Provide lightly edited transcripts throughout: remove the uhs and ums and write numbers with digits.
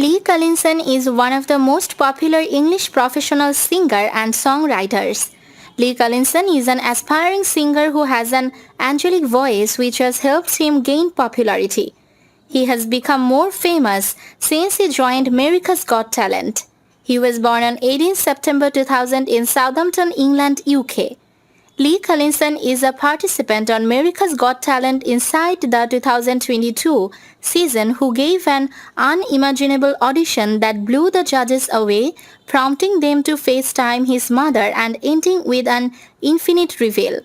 Lee Collinson is one of the most popular English professional singer and songwriters. Lee Collinson is an aspiring singer who has an angelic voice which has helped him gain popularity. He has become more famous since he joined America's Got Talent. He was born on 18 September 2000 in Southampton, England, UK. Lee Collinson is a participant on America's Got Talent inside the 2022 season who gave an unimaginable audition that blew the judges away, prompting them to FaceTime his mother and ending with an infinite reveal.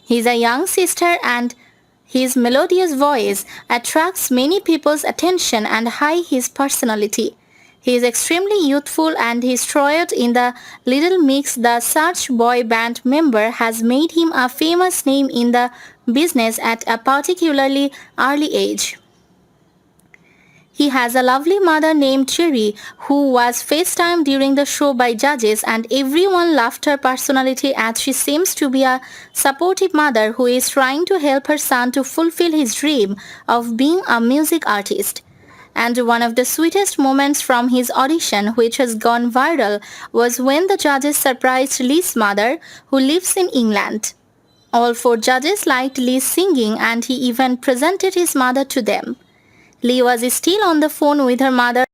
He's a young sister and his melodious voice attracts many people's attention and high his personality. He is extremely youthful and his tryout in the Little Mix, the Search boy band member, has made him a famous name in the business at a particularly early age. He has a lovely mother named Cherry who was FaceTimed during the show by judges and everyone loved her personality as she seems to be a supportive mother who is trying to help her son to fulfill his dream of being a music artist. And one of the sweetest moments from his audition, which has gone viral, was when the judges surprised Lee's mother, who lives in England. All four judges liked Lee's singing and he even presented his mother to them. Lee was still on the phone with her mother